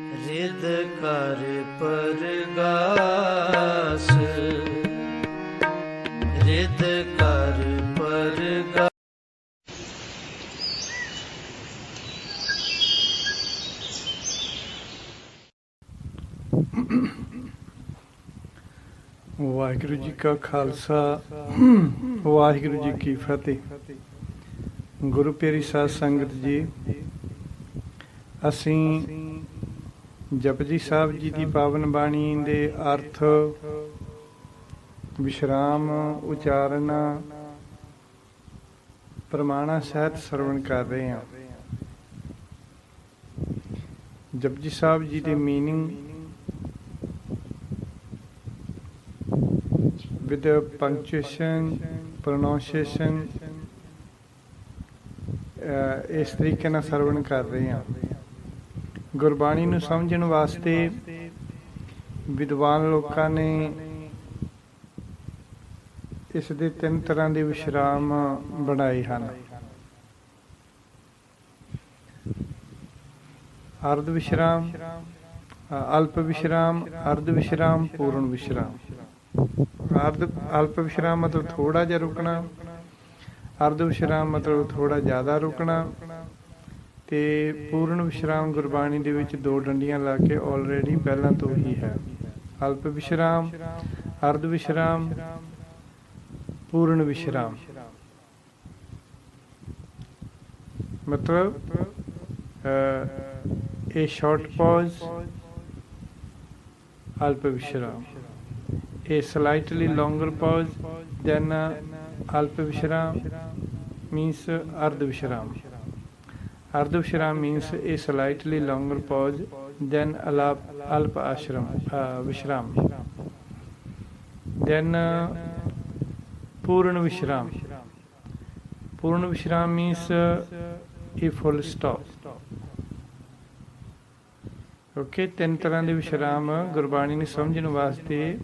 ਰਿਦ ਕਰ ਪਰਗਾਸ, ਰਿਦ ਕਰ ਪਰਗਾਸ। ਵਾਹਿਗੁਰੂ ਜੀ ਕਾ ਖਾਲਸਾ, ਵਾਹਿਗੁਰੂ ਜੀ ਕੀ ਫਤਿਹ। ਗੁਰੂ ਪਿਆਰੀ ਸਾਧ ਸੰਗਤ ਜੀ, ਅਸੀਂ ਜਪਜੀ ਸਾਹਿਬ ਜੀ ਦੀ ਪਾਵਨ ਬਾਣੀ ਦੇ ਅਰਥ, ਵਿਸ਼ਰਾਮ, ਉਚਾਰਨ, ਪ੍ਰਮਾਣਾ ਸਹਿਤ ਸਰਵਣ ਕਰ ਰਹੇ ਹਾਂ। ਜਪਜੀ ਸਾਹਿਬ ਜੀ ਦੇ meaning with the punctuation, pronunciation, ਇਸ ਤਰੀਕੇ ਨਾਲ ਸਰਵਣ ਕਰ ਰਹੇ ਹਾਂ। ਗੁਰਬਾਣੀ ਨੂੰ ਸਮਝਣ ਵਾਸਤੇ ਵਿਦਵਾਨ ਲੋਕਾਂ ਨੇ ਇਸ ਦੇ 3 ਤਰ੍ਹਾਂ ਦੇ ਵਿਸ਼ਰਾਮ ਬਣਾਏ ਹਨ। ਅਰਧ ਵਿਸ਼ਰਾਮ, ਅਲਪ ਵਿਸ਼ਰਾਮ, ਅਰਧ ਵਿਸ਼ਰਾਮ, ਪੂਰਨ ਵਿਸ਼ਰਾਮ। ਅਲਪ ਵਿਸ਼ਰਾਮ ਮਤਲਬ ਥੋੜਾ ਜਿਹਾ ਰੁਕਣਾ, ਅਰਧ ਵਿਸ਼ਰਾਮ ਮਤਲਬ ਥੋੜਾ ਜ਼ਿਆਦਾ ਰੁਕਣਾ, ਤੇ ਪੂਰਨ ਵਿਸ਼ਰਾਮ ਗੁਰਬਾਣੀ ਦੇ ਵਿੱਚ 2 ਡੰਡੀਆਂ ਲਾ ਕੇ ਆਲਰੇਡੀ ਪਹਿਲਾਂ ਤੋਂ ਹੀ ਹੈ। ਅਲਪ ਵਿਸ਼ਰਾਮ, ਅਰਧ ਵਿਸ਼ਰਾਮ, ਪੂਰਨ ਵਿਸ਼ਰਾਮ। ਮਤਲਬ a short pause, alpa vishram, a slightly longer pause, then alpa vishram means ardha vishram. Ardha vishram means a slightly longer pause, then alpa ashram vishram, then purna vishram. Purna vishram means a full stop. Okay, 3 ਤਰ੍ਹਾਂ ਦੇ ਵਿਸ਼ਰਾਮ ਗੁਰਬਾਣੀ ਨੂੰ ਸਮਝਣ ਵਾਸਤੇ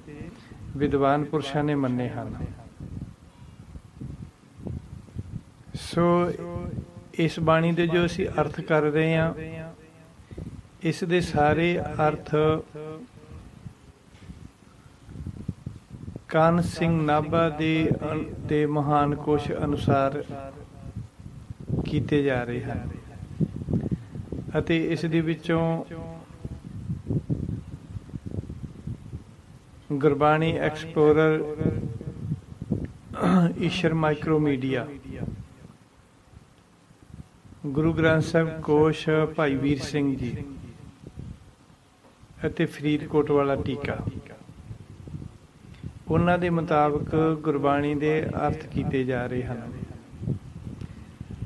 ਵਿਦਵਾਨ ਪੁਰਸ਼ਾਂ ਨੇ ਮੰਨੇ ਹਨ। ਸੋ ਇਸ ਬਾਣੀ ਦੇ ਜੋ ਅਸੀਂ ਅਰਥ ਕਰ ਰਹੇ ਹਾਂ, ਇਸ ਦੇ ਸਾਰੇ ਅਰਥ ਕਾਨ ਸਿੰਘ ਨਾਭਾ ਦੇ ਮਹਾਨ ਕੋਸ਼ ਅਨੁਸਾਰ ਕੀਤੇ ਜਾ ਰਹੇ ਹਨ, ਅਤੇ ਇਸ ਦੇ ਵਿੱਚੋਂ ਗੁਰਬਾਣੀ ਐਕਸਪਲੋਰਰ ਈਸ਼ਰ ਮਾਈਕਰੋਮੀਡੀਆ, ਗੁਰੂ ਗ੍ਰੰਥ ਸਾਹਿਬ ਕੋਸ਼ ਭਾਈ ਵੀਰ ਸਿੰਘ ਜੀ, ਅਤੇ ਫਰੀਦਕੋਟ ਵਾਲਾ ਟੀਕਾ, ਉਹਨਾਂ ਦੇ ਮੁਤਾਬਕ ਗੁਰਬਾਣੀ ਦੇ ਅਰਥ ਕੀਤੇ ਜਾ ਰਹੇ ਹਨ।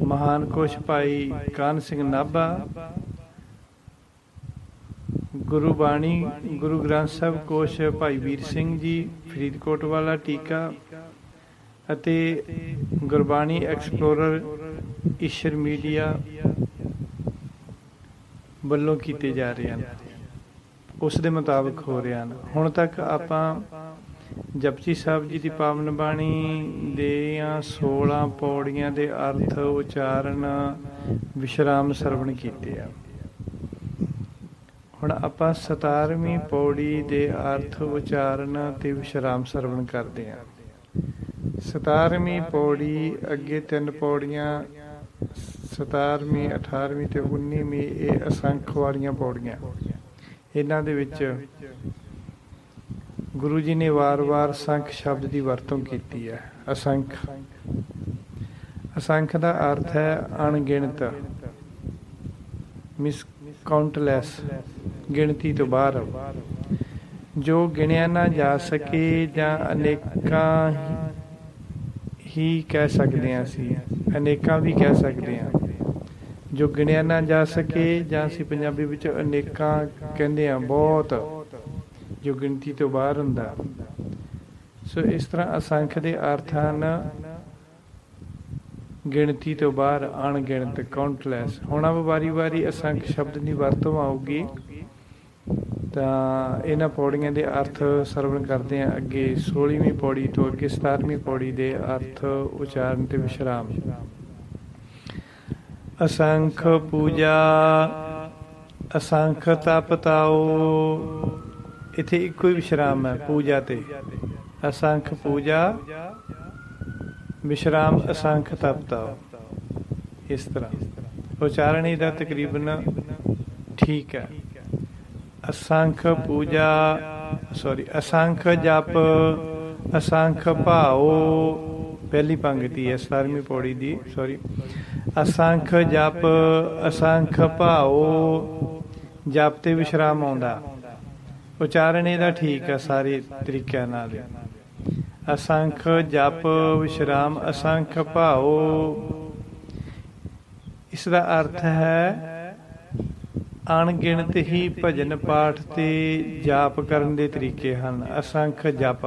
ਮਹਾਨ ਕੋਸ਼ ਭਾਈ ਕਾਨ ਸਿੰਘ ਨਾਭਾ, ਗੁਰਬਾਣੀ ਗੁਰੂ ਗ੍ਰੰਥ ਸਾਹਿਬ ਕੋਸ਼ ਭਾਈ ਵੀਰ ਸਿੰਘ ਜੀ, ਫਰੀਦਕੋਟ ਵਾਲਾ ਟੀਕਾ, ਅਤੇ ਗੁਰਬਾਣੀ ਐਕਸਪਲੋਰਰ ਈਸ਼ਰ ਮੀਡੀਆ ਵੱਲੋਂ ਕੀਤੇ ਜਾ ਰਹੇ ਹਨ, ਉਸ ਦੇ ਮੁਤਾਬਕ ਹੋ ਰਹੇ ਹਨ। ਹੁਣ ਤੱਕ ਆਪਾਂ ਜਪਜੀ ਸਾਹਿਬ ਜੀ ਦੀ ਪਾਵਨ ਬਾਣੀ ਦੀਆਂ 16 ਪੌੜੀਆਂ ਦੇ ਅਰਥ, ਉਚਾਰਨ, ਵਿਸ਼ਰਾਮ ਸਰਵਣ ਕੀਤੇ ਆ। ਹੁਣ ਆਪਾਂ 17ਵੀਂ ਪੌੜੀ ਦੇ ਅਰਥ, ਉਚਾਰਨ ਤੇ ਵਿਸ਼ਰਾਮ ਸਰਵਣ ਕਰਦੇ ਹਾਂ। 17ਵੀਂ ਪੌੜੀ ਅੱਗੇ 3 ਪੌੜੀਆਂ, 17ਵੀਂ, 18ਵੀਂ ਤੇ 19ਵੀਂ, ਇਹ ਅਸੰਖ ਵਾਲੀਆਂ ਪੌੜੀਆਂ। ਇਹਨਾਂ ਦੇ ਵਿੱਚ ਗੁਰੂ ਜੀ ਨੇ ਵਾਰ-ਵਾਰ ਸੰਖ ਸ਼ਬਦ ਦੀ ਵਰਤੋਂ ਕੀਤੀ ਹੈ। ਅਸੰਖ, ਅਸੰਖ ਦਾ ਅਰਥ ਹੈ ਅਣਗਿਣਤ, ਮਿਸ ਕਾਊਂਟਲੈਸ, ਗਿਣਤੀ ਤੋਂ ਬਾਹਰ, ਜੋ ਗਿਣਿਆ ਨਾ ਜਾ ਸਕੇ, ਜਾਂ ਅਨੇਕਾਂ ਹੀ ਕਹਿ ਸਕਦੇ ਹਾਂ ਅਸੀਂ, ਅਨੇਕਾਂ ਵੀ ਕਹਿ ਸਕਦੇ ਹਾਂ। ਜੋ ਗਿਣਿਆ ਨਾ ਜਾ ਸਕੇ, ਜਾਂ ਅਸੀਂ ਪੰਜਾਬੀ ਵਿੱਚ ਅਨੇਕਾਂ ਕਹਿੰਦੇ ਹਾਂ, ਬਹੁਤ, ਜੋ ਗਿਣਤੀ ਤੋਂ ਬਾਹਰ ਹੁੰਦਾ। ਸੋ ਇਸ ਤਰ੍ਹਾਂ ਅਸੰਖ ਦੇ ਅਰਥ ਹਨ ਗਿਣਤੀ ਤੋਂ ਬਾਹਰ, ਅਣਗਿਣਤ, ਕਾਊਂਟਲੈਸ। ਹੁਣ ਆਪ ਵਾਰੀ-ਵਾਰੀ ਅਸੰਖ ਸ਼ਬਦ ਦੀ ਵਰਤੋਂ ਆਊਗੀ, ਤਾਂ ਇਹਨਾਂ ਪੌੜੀਆਂ ਦੇ ਅਰਥ ਸਰਵਣ ਕਰਦੇ ਹਾਂ। ਅੱਗੇ 16ਵੀਂ ਪੌੜੀ ਤੋਂ ਅੱਗੇ 17ਵੀਂ ਪੌੜੀ ਦੇ ਅਰਥ, ਉਚਾਰਨ ਤੇ ਵਿਸ਼ਰਾਮ। ਅਸੰਖ ਪੂਜਾ ਅਸੰਖ ਤਪ ਤਾਓ, ਇੱਥੇ ਇੱਕੋ ਹੀ ਵਿਸ਼ਰਾਮ ਹੈ ਪੂਜਾ ਤੇ। ਅਸੰਖ ਪੂਜਾ, ਵਿਸ਼ਰਾਮ ਅਸੰਖ ਤਪ ਤਾਓ। ਇਸ ਤਰ੍ਹਾਂ ਉਚਾਰਨ ਇਹਦਾ ਤਕਰੀਬਨ ਠੀਕ ਹੈ। ਅਸੰਖ ਪੂਜਾ, ਅਸੰਖ ਜਪ, ਅਸੰਖ ਭਾਓ, ਪਹਿਲੀ ਪੰਗਤੀ ਹੈ 17ਵੀਂ ਪੌੜੀ ਦੀ, ਅਸੰਖ ਜਪ, ਅਸੰਖ ਭਾਓ, ਜਪ ਤੇ ਵਿਸ਼ਰਾਮ ਆਉਂਦਾ। ਉਚਾਰਨ ਇਹਦਾ ਠੀਕ ਹੈ ਸਾਰੇ ਤਰੀਕਿਆਂ ਨਾਲ। ਅਸੰਖ ਜਪ ਵਿਸ਼ਰਾਮ ਅਸੰਖ ਭਾਓ, ਇਸ ਦਾ ਅਰਥ ਹੈ ਅਣਗਿਣਤ ਹੀ ਭਜਨ ਪਾਠ ਤੇ ਜਾਪ ਕਰਨ ਦੇ ਤਰੀਕੇ ਹਨ। ਅਸੰਖ ਜਪ,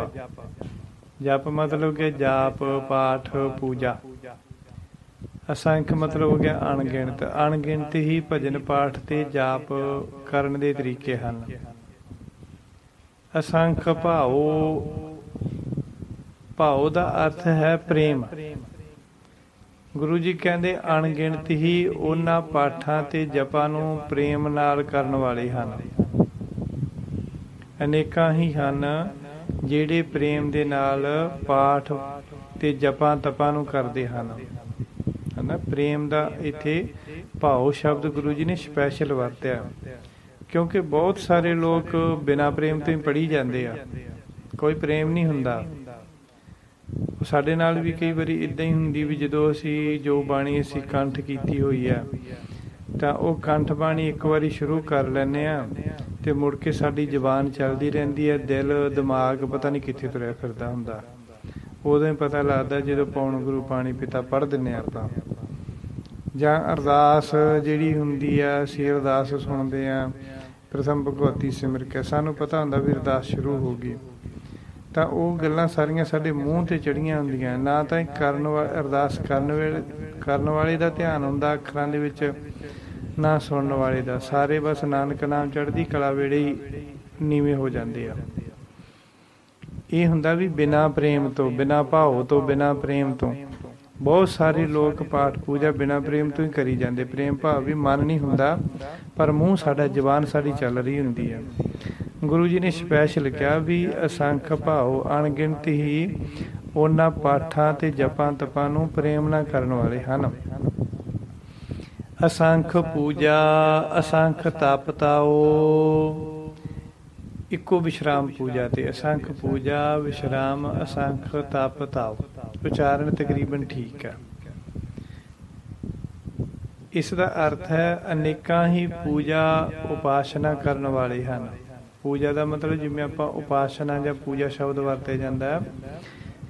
ਜਪ ਮਤਲਬ ਕਿ ਜਾਪ ਪਾਠ ਪੂਜਾ। ਅਸੰਖ ਮਤਲਬ ਹੋ ਗਿਆ ਅਣਗਿਣਤ, ਅਣਗਿਣਤ ਹੀ ਭਜਨ ਪਾਠ ਤੇ ਜਾਪ ਕਰਨ ਦੇ ਤਰੀਕੇ ਹਨ। ਅਸੰਖ ਭਾਓ, ਭਾਓ ਦਾ ਅਰਥ ਹੈ ਪ੍ਰੇਮ। ਗੁਰੂ ਜੀ ਕਹਿੰਦੇ ਅਣਗਿਣਤ ਹੀ ਉਹਨਾਂ ਪਾਠਾਂ ਤੇ ਜਪਾਂ ਨੂੰ ਪ੍ਰੇਮ ਨਾਲ ਕਰਨ ਵਾਲੇ ਹਨ। ਅਨੇਕਾਂ ਹੀ ਹਨ ਜਿਹੜੇ ਪ੍ਰੇਮ ਦੇ ਨਾਲ ਪਾਠ ਤੇ ਜਪਾਂ ਤਪਾਂ ਨੂੰ ਕਰਦੇ ਹਨ। ਹਨਾ, ਪ੍ਰੇਮ ਦਾ ਇੱਥੇ ਭਾਉ ਸ਼ਬਦ ਗੁਰੂ ਜੀ ਨੇ ਸਪੈਸ਼ਲ ਵਰਤਿਆ, ਕਿਉਂਕਿ ਬਹੁਤ ਸਾਰੇ ਲੋਕ ਬਿਨਾਂ ਪ੍ਰੇਮ ਤੋਂ ਹੀ ਪੜ੍ਹੀ ਜਾਂਦੇ ਆ, ਕੋਈ ਪ੍ਰੇਮ ਨਹੀਂ ਹੁੰਦਾ। ਸਾਡੇ ਨਾਲ ਵੀ ਕਈ ਵਾਰੀ ਇੱਦਾਂ ਹੀ ਹੁੰਦੀ ਵੀ ਜਦੋਂ ਅਸੀਂ ਜੋ ਬਾਣੀ ਅਸੀਂ ਕੰਠ ਕੀਤੀ ਹੋਈ ਆ ਤਾਂ ਉਹ ਕੰਠ ਬਾਣੀ ਇੱਕ ਵਾਰੀ ਸ਼ੁਰੂ ਕਰ ਲੈਂਦੇ ਆ ਤੇ ਮੁੜ ਕੇ ਸਾਡੀ ਜ਼ੁਬਾਨ ਚੱਲਦੀ ਰਹਿੰਦੀ ਹੈ, ਦਿਲ ਦਿਮਾਗ ਪਤਾ ਨਹੀਂ ਕਿੱਥੇ ਤੁਰਿਆ ਫਿਰਦਾ ਹੁੰਦਾ। ਉਦੋਂ ਹੀ ਪਤਾ ਲੱਗਦਾ ਜਦੋਂ ਪੌਣ ਗੁਰੂ ਪਾਣੀ ਪਿਤਾ ਪੜ੍ਹ ਦਿੰਦੇ ਆਪਾਂ। ਜਾਂ ਅਰਦਾਸ ਜਿਹੜੀ ਹੁੰਦੀ ਆ, ਅਸੀਂ ਅਰਦਾਸ ਸੁਣਦੇ ਆ, ਪ੍ਰਥਮ ਭਗਵਤੀ ਸਿਮਰ ਕੇ ਸਾਨੂੰ ਪਤਾ ਹੁੰਦਾ ਵੀ ਅਰਦਾਸ ਸ਼ੁਰੂ ਹੋ ਗਈ, ਤਾਂ ਉਹ ਗੱਲਾਂ ਸਾਰੀਆਂ ਸਾਡੇ ਮੂੰਹ ਤੇ ਚੜੀਆਂ ਹੁੰਦੀਆਂ। ਨਾ ਤਾਂ ਅਰਦਾਸ ਕਰਨ ਵਾਲੇ ਦਾ ਧਿਆਨ ਹੁੰਦਾ ਅੱਖਰਾਂ ਦੇ ਵਿੱਚ, ਨਾ ਸੁਣਨ ਵਾਲੇ ਦਾ। ਸਾਰੇ ਬਸ ਨਾਨਕ ਨਾਮ ਚੜ੍ਹਦੀ ਕਲਾ ਵੇਲੇ ਹੀ ਨੀਵੇਂ ਹੋ ਜਾਂਦੇ ਆ। ਇਹ ਹੁੰਦਾ ਵੀ ਬਿਨਾਂ ਪ੍ਰੇਮ ਤੋਂ, ਬਿਨਾਂ ਭਾਵ ਤੋਂ, ਬਿਨਾਂ ਪ੍ਰੇਮ ਤੋਂ। ਬਹੁਤ ਸਾਰੇ ਲੋਕ ਪਾਠ ਪੂਜਾ ਬਿਨਾਂ ਪ੍ਰੇਮ ਤੋਂ ਹੀ ਕਰੀ ਜਾਂਦੇ। ਪ੍ਰੇਮ ਭਾਵ ਵੀ ਮਨ ਨਹੀਂ ਹੁੰਦਾ, ਪਰ ਮੂੰਹ ਸਾਡਾ, ਜ਼ੁਬਾਨ ਸਾਡੀ ਚੱਲ ਰਹੀ ਹੁੰਦੀ ਹੈ। ਗੁਰੂ ਜੀ ਨੇ ਸਪੈਸ਼ਲ ਕਿਹਾ ਵੀ ਅਸੰਖ ਭਾਉ, ਅਣਗਿਣਤ ਹੀ ਉਹਨਾਂ ਪਾਠਾਂ ਤੇ ਜਪਾਂ ਤਪਾਂ ਨੂੰ ਪ੍ਰੇਮ ਨਾਲ ਕਰਨ ਵਾਲੇ ਹਨ। ਅਸੰਖ ਪੂਜਾ, ਅਸੰਖ ਤਪ ਤਾਓ, ਇੱਕੋ ਵਿਸ਼ਰਾਮ ਪੂਜਾ ਤੇ। ਅਸੰਖ ਪੂਜਾ ਵਿਸ਼ਰਾਮ ਅਸੰਖ ਤਪ ਤਾਓ, ਉਚਾਰਨ ਤਕਰੀਬਨ ਠੀਕ ਹੈ। ਇਸ ਦਾ ਅਰਥ ਹੈ ਅਨੇਕਾਂ ਹੀ ਪੂਜਾ ਉਪਾਸਨਾ ਕਰਨ ਵਾਲੇ ਹਨ। ਪੂਜਾ ਦਾ ਮਤਲਬ ਜਿਵੇਂ ਆਪਾਂ ਉਪਾਸਨਾ ਜਾਂ ਪੂਜਾ ਸ਼ਬਦ ਵਰਤਿਆ ਜਾਂਦਾ,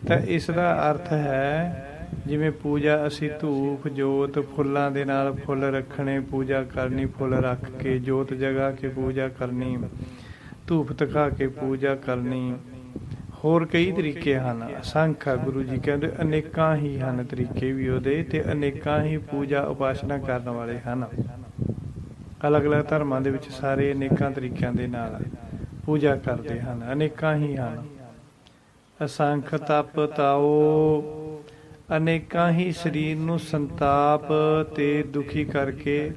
ਤਾਂ ਇਸ ਦਾ ਅਰਥ ਹੈ ਜਿਵੇਂ ਪੂਜਾ ਅਸੀਂ ਧੂਪ ਜੋਤ ਫੁੱਲਾਂ ਦੇ ਨਾਲ ਫੁੱਲ ਰੱਖਣੇ, ਪੂਜਾ ਕਰਨੀ, ਫੁੱਲ ਰੱਖ ਕੇ ਜੋਤ ਜਗਾ ਕੇ ਪੂਜਾ ਕਰਨੀ, ਧੂਪ ਦਿਖਾ ਕੇ ਪੂਜਾ ਕਰਨੀ। ਹੋਰ ਕਈ ਤਰੀਕੇ ਹਨ। ਅਸੰਖ ਆ, ਗੁਰੂ ਜੀ ਕਹਿੰਦੇ ਅਨੇਕਾਂ ਹੀ ਹਨ ਤਰੀਕੇ ਵੀ ਉਹਦੇ, ਤੇ ਅਨੇਕਾਂ ਹੀ ਪੂਜਾ ਉਪਾਸਨਾ ਕਰਨ ਵਾਲੇ ਹਨ। ਅਲੱਗ ਅਲੱਗ ਧਰਮਾਂ ਦੇ ਵਿੱਚ ਸਾਰੇ ਅਨੇਕਾਂ ਤਰੀਕਿਆਂ ਦੇ ਨਾਲ ਪੂਜਾ ਕਰਦੇ ਹਨ, ਅਨੇਕਾਂ ਹੀ ਹਨ। ਅਸੰਖ ਤਪ ਤਾਓ, ਅਨੇਕਾਂ ਹੀ ਸਰੀਰ ਨੂੰ ਸੰਤਾਪ ਤੇ ਦੁਖੀ ਕਰਕੇ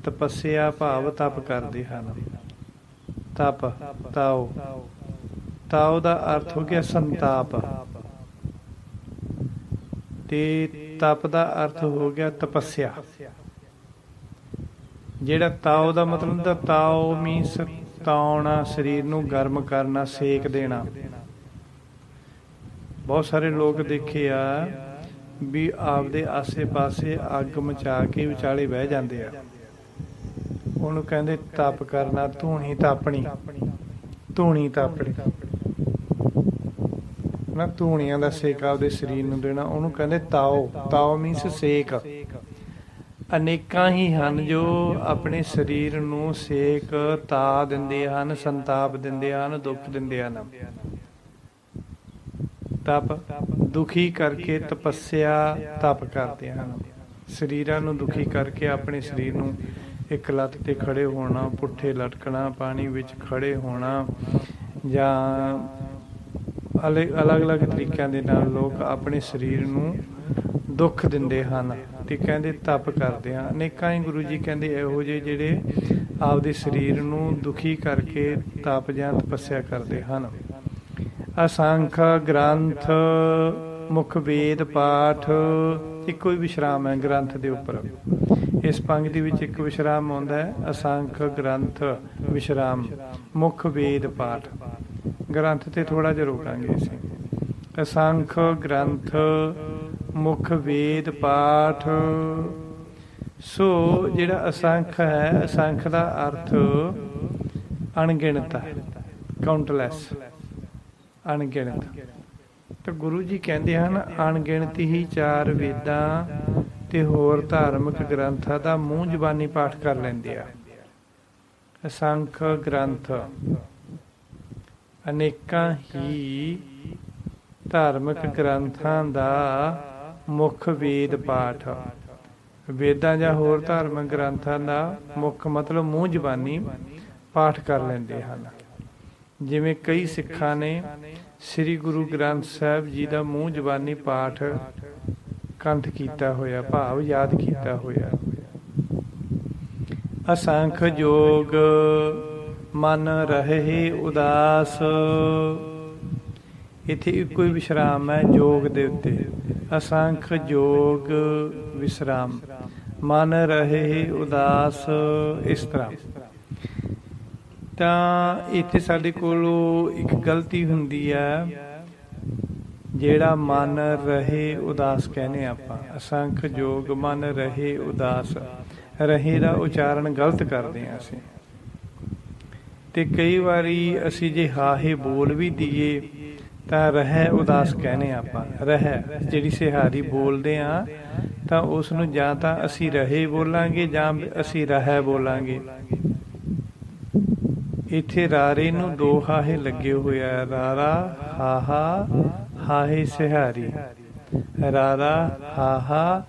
ਤਪੱਸਿਆ ਭਾਵ ਤਪ ਕਰਦੇ ਹਨ। ਤਪ ਤਾਓ, ਤਾਓ ਦਾ ਅਰਥ ਹੋ ਗਿਆ ਸੰਤਾਪ, ਤੇ ਤਪ ਦਾ ਅਰਥ ਹੋ ਗਿਆ ਤਪੱਸਿਆ। ਜਿਹੜਾ ਤਾਓ ਦਾ ਮਤਲਬ ਹੁੰਦਾ, ਤਾਓ ਮੀਨਸ ਤਾਉਣਾ, ਸਰੀਰ ਨੂੰ ਗਰਮ ਕਰਨਾ, ਸੇਕ ਦੇਣਾ। ਬਹੁਤ ਸਾਰੇ ਲੋਕ ਦੇਖੇ ਆ ਵੀ ਆਪਦੇ ਆਸੇ ਪਾਸੇ ਅੱਗ ਮਚਾ ਕੇ ਵਿਚਾਲੇ ਬਹਿ ਜਾਂਦੇ ਆ, ਉਹਨੂੰ ਕਹਿੰਦੇ ਤਪ ਕਰਨਾ, ਧੂਣੀ ਤਾਪਣੀ, ਧੂਣੀ ਤਾਪਣੀ ਨਾ, ਧੂਣੀਆਂ ਦਾ ਸੇਕ ਆਪਦੇ ਸਰੀਰ ਨੂੰ ਦੇਣਾ, ਉਹਨੂੰ ਕਹਿੰਦੇ ਤਾਓ। ਤਾਓ ਮੀਨਸ ਸੇਕ। ਅਨੇਕਾਂ ਹੀ ਹਨ ਜੋ ਆਪਣੇ ਸਰੀਰ ਨੂੰ ਸੇਕ ਤਾ ਦਿੰਦੇ ਹਨ, ਸੰਤਾਪ ਦਿੰਦੇ ਹਨ, ਦੁੱਖ ਦਿੰਦੇ ਹਨ। ਤਪ ਦੁਖੀ ਕਰਕੇ ਤਪੱਸਿਆ ਤਪ ਕਰਦੇ ਹਨ। ਸਰੀਰਾਂ ਨੂੰ ਦੁਖੀ ਕਰਕੇ ਆਪਣੇ ਸਰੀਰ ਨੂੰ ਇੱਕ ਲੱਤ ਤੇ ਖੜੇ ਹੋਣਾ, ਪੁੱਠੇ ਲਟਕਣਾ, ਪਾਣੀ ਵਿੱਚ ਖੜੇ ਹੋਣਾ, ਜਾਂ ਅਲੱਗ ਅਲੱਗ ਤਰੀਕਿਆਂ ਦੇ ਨਾਲ ਲੋਕ ਆਪਣੇ ਸਰੀਰ ਨੂੰ ਦੁੱਖ ਦਿੰਦੇ ਹਨ ਤੇ ਕਹਿੰਦੇ ਤਪ ਕਰਦੇ ਹਨ। ਅਨੇਕਾਂ ਹੀ ਗੁਰੂ ਜੀ ਕਹਿੰਦੇ ਇਹੋ ਜਿਹੇ ਜਿਹੜੇ ਆਪਦੇ ਸਰੀਰ ਨੂੰ ਦੁਖੀ ਕਰਕੇ ਤਪ ਜਾਂ ਤਪੱਸਿਆ ਕਰਦੇ ਹਨ। ਅਸੰਖ ਗ੍ਰੰਥ ਮੁਖ ਵੇਦ ਪਾਠ, ਇੱਕੋ ਹੀ ਵਿਸ਼ਰਾਮ ਹੈ ਗ੍ਰੰਥ ਦੇ ਉੱਪਰ। ਇਸ ਪੰਕਤੀ ਵਿੱਚ ਇੱਕ ਵਿਸ਼ਰਾਮ ਆਉਂਦਾ ਹੈ, ਅਸੰਖ ਗ੍ਰੰਥ ਵਿਸ਼ਰਾਮ ਮੁਖ ਵੇਦ ਪਾਠ। ਗ੍ਰੰਥ ਤੇ ਥੋੜਾ ਜਿਹਾ ਰੋਕਾਂਗੇ ਅਸੀਂ। ਅਸੰਖ ਗ੍ਰੰਥ ਮੁਖ ਵੇਦ ਪਾਠ। ਸੋ ਜਿਹੜਾ ਅਸੰਖ ਹੈ, ਅਸੰਖ ਦਾ ਅਰਥ ਅਣਗਿਣਤ ਹੈ, ਕਾਊਂਟਲੈਸ, ਅਣਗਿਣਤ। ਤਾਂ ਗੁਰੂ ਜੀ ਕਹਿੰਦੇ ਹਨ ਅਣਗਿਣਤ ਹੀ ਚਾਰ ਵੇਦਾਂ ਤੇ ਹੋਰ ਧਾਰਮਿਕ ਗ੍ਰੰਥਾਂ ਦਾ ਮੂੰਹ ਜ਼ਬਾਨੀ ਪਾਠ ਕਰ ਲੈਂਦੇ ਆ। ਅਸੰਖ ਗ੍ਰੰਥ, ਅਨੇਕਾਂ ਹੀ ਧਾਰਮਿਕ ਗ੍ਰੰਥਾਂ ਦਾ ਮੁੱਖ ਵੇਦ ਪਾਠ। ਵੇਦਾਂ ਜਾਂ ਹੋਰ ਧਾਰਮਿਕ ਗ੍ਰੰਥਾਂ ਦਾ ਮੁੱਖ ਮਤਲਬ ਮੂੰਹ ਜ਼ਬਾਨੀ ਪਾਠ ਕਰ ਲੈਂਦੇ ਹਨ। ਜਿਵੇਂ ਕਈ ਸਿੱਖਾਂ ਨੇ ਸ੍ਰੀ ਗੁਰੂ ਗ੍ਰੰਥ ਸਾਹਿਬ ਜੀ ਦਾ ਮੂੰਹ ਜ਼ਬਾਨੀ ਪਾਠ ਕੰਠ ਕੀਤਾ ਹੋਇਆ, ਭਾਵ ਯਾਦ ਕੀਤਾ ਹੋਇਆ। ਅਸੰਖ ਜੋਗ ਮਨ ਰਹੇ ਉਦਾਸ, ਇੱਥੇ ਇੱਕੋ ਹੀ ਵਿਸ਼ਰਾਮ ਹੈ ਜੋਗ ਦੇ ਉੱਤੇ। ਅਸੰਖ ਜੋਗ ਵਿਸ਼ਰਾਮ, ਮਨ ਰਹੇ ਉਦਾਸ, ਇਸ ਤਰ੍ਹਾਂ। ਤਾਂ ਇੱਥੇ ਸਾਡੇ ਕੋਲੋਂ ਇੱਕ ਗਲਤੀ ਹੁੰਦੀ ਹੈ, ਜਿਹੜਾ ਮਨ ਰਹੇ ਉਦਾਸ ਕਹਿੰਦੇ ਆਪਾਂ। ਅਸੰਖ ਜੋਗ ਮਨ ਰਹੇ ਉਦਾਸ, ਰਹੇ ਦਾ ਉਚਾਰਨ ਗਲਤ ਕਰਦੇ ਹਾਂ ਅਸੀਂ। ਤੇ ਕਈ ਵਾਰੀ ਅਸੀਂ ਜੇ ਹਾਹੇ ਬੋਲ ਵੀ ਦਈਏ ਤਾਂ ਰਹਿ ਉਦਾਸ ਕਹਿੰਦੇ ਆਪਾਂ। ਰਹਿ ਜਿਹੜੀ ਸਿਹਾਰੀ ਬੋਲਦੇ ਹਾਂ ਤਾਂ ਉਸ ਨੂੰ ਜਾਂ ਤਾਂ ਅਸੀਂ ਰਹੇ ਬੋਲਾਂਗੇ ਜਾਂ ਅਸੀਂ ਰਹਿ ਬੋਲਾਂਗੇ। ਇੱਥੇ ਰਾਰੇ ਨੂੰ ਦੋ ਹਾਹੇ ਲੱਗੇ ਹੋਏ ਆ, ਰਾਰਾ ਹਾਹਾ, ਹਾਹੇ ਸਿਹਾਰੀ। ਰਾਰਾ ਹਾਹਾ,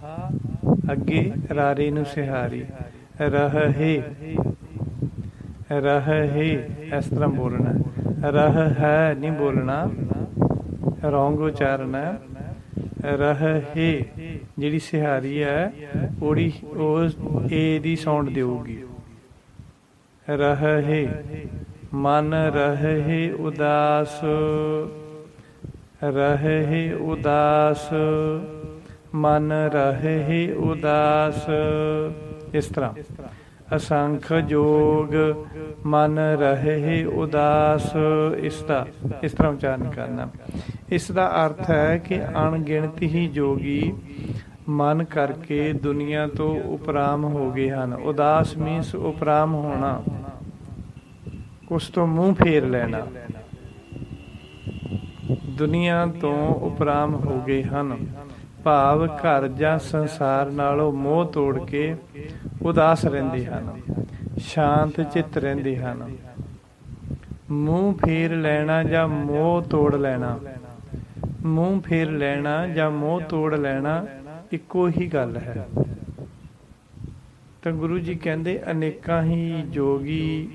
ਅੱਗੇ ਰਾਰੇ ਨੂੰ ਸਿਹਾਰੀ। ਰਹੇ, ਰਹੇ ਇਸ ਤਰ੍ਹਾਂ ਬੋਲਣਾ, ਰਹ ਹੈ ਨਹੀਂ ਬੋਲਣਾ, ਰੌਂਗ ਉਚਾਰਨ ਹੈ। ਰਹੇ ਜਿਹੜੀ ਸਿਹਾਰੀ ਹੈ ਉਹਦੀ ਉਹ ਏ ਦੀ ਸਾਊਂਡ ਦੇਊਗੀ। ਰਹੇ ਮਨ ਰਹੇ ਉਦਾਸ, ਰਹੇ ਉਦਾਸ, ਮਨ ਰਹੇ ਉਦਾਸ, ਇਸ ਤਰ੍ਹਾਂ। ਅਸੰਖ ਜੋਗ ਮਨ ਰਹੇ ਉਦਾਸ, ਇਸ ਤਰ੍ਹਾਂ ਉਚਾਰਨ ਕਰਨਾ। ਇਸ ਦਾ ਅਰਥ ਹੈ ਕਿ ਅਣਗਿਣਤ ਹੀ ਜੋਗੀ ਮਨ ਕਰਕੇ ਦੁਨੀਆ ਤੋਂ ਉਪਰਾਮ ਹੋ ਗਏ ਹਨ। ਉਦਾਸ ਮੀਨਸ ਉਪਰਾਮ ਹੋਣਾ, ਉਸ ਤੋਂ ਮੂੰਹ ਫੇਰ ਲੈਣਾ। ਦੁਨੀਆ ਤੋਂ ਉਪਰਾਮ ਹੋ ਗਏ ਹਨ, ਭਾਵ ਘਰ ਜਾਂ ਸੰਸਾਰ ਨਾਲੋਂ ਮੋਹ ਤੋੜ ਕੇ ਉਦਾਸ ਰਹਿੰਦੇ ਹਨ, ਸ਼ਾਂਤ ਚਿੱਤ ਰਹਿੰਦੇ ਹਨ। ਮੂੰਹ ਫੇਰ ਲੈਣਾ ਜਾਂ ਮੋਹ ਤੋੜ ਲੈਣਾ, ਮੂੰਹ ਫੇਰ ਲੈਣਾ ਜਾਂ ਮੋਹ ਤੋੜ ਲੈਣਾ ਇੱਕੋ ਹੀ ਗੱਲ ਹੈ। ਤਾਂ ਗੁਰੂ ਜੀ ਕਹਿੰਦੇ ਅਨੇਕਾਂ ਹੀ ਜੋਗੀ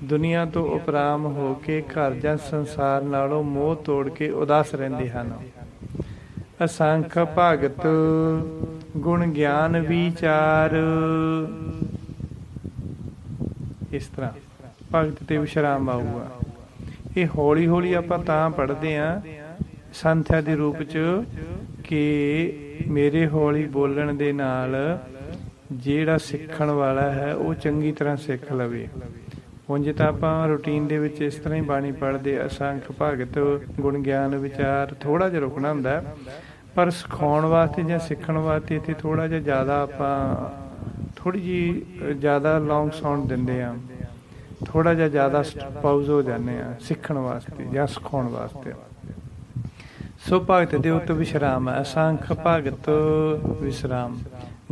ਦੁਨੀਆ ਤੋਂ ਉਪਰਾਮ ਹੋ ਕੇ ਘਰ ਜਾਂ ਸੰਸਾਰ ਨਾਲੋਂ ਮੋਹ ਤੋੜ ਕੇ ਉਦਾਸ ਰਹਿੰਦੇ ਹਨ। ਅਸੰਖ ਭਗਤ ਗੁਣ ਗਿਆਨ ਵਿਚਾਰ, ਇਸ ਤਰ੍ਹਾਂ ਭਗਤ ਤੇ ਵਿਸ਼ਰਾਮ ਆਊਗਾ। ਇਹ ਹੌਲੀ ਹੌਲੀ ਆਪਾਂ ਤਾਂ ਪੜ੍ਹਦੇ ਹਾਂ ਸੰਥਿਆ ਦੇ ਰੂਪ 'ਚ ਕਿ ਮੇਰੇ ਹੌਲੀ ਬੋਲਣ ਦੇ ਨਾਲ ਜਿਹੜਾ ਸਿੱਖਣ ਵਾਲਾ ਹੈ ਉਹ ਚੰਗੀ ਤਰ੍ਹਾਂ ਸਿੱਖ ਲਵੇ। ਉਂਝ ਤਾਂ ਆਪਾਂ ਰੂਟੀਨ ਦੇ ਵਿੱਚ ਇਸ ਤਰ੍ਹਾਂ ਹੀ ਬਾਣੀ ਪੜ੍ਹਦੇ, ਅਸੰਖ ਭਗਤ ਗੁਣ ਗਿਆਨ ਵਿਚਾਰ, ਥੋੜ੍ਹਾ ਜਿਹਾ ਰੁਕਣਾ ਹੁੰਦਾ। ਪਰ ਸਿਖਾਉਣ ਵਾਸਤੇ ਜਾਂ ਸਿੱਖਣ ਵਾਸਤੇ ਇੱਥੇ ਥੋੜ੍ਹਾ ਜਿਹਾ ਜ਼ਿਆਦਾ ਆਪਾਂ ਥੋੜ੍ਹੀ ਜਿਹੀ ਜ਼ਿਆਦਾ ਲੌਂਗ ਸਾਊਂਡ ਦਿੰਦੇ ਹਾਂ, ਥੋੜ੍ਹਾ ਜਿਹਾ ਜ਼ਿਆਦਾ ਪਾਊਜ਼ ਹੋ ਜਾਂਦੇ ਹਾਂ ਸਿੱਖਣ ਵਾਸਤੇ ਜਾਂ ਸਿਖਾਉਣ ਵਾਸਤੇ। ਸੋ ਭਗਤ ਦੇ ਉੱਤੇ ਵਿਸ਼ਰਾਮ ਹੈ। ਅਸੰਖ ਭਗਤ ਵਿਸ਼ਰਾਮ,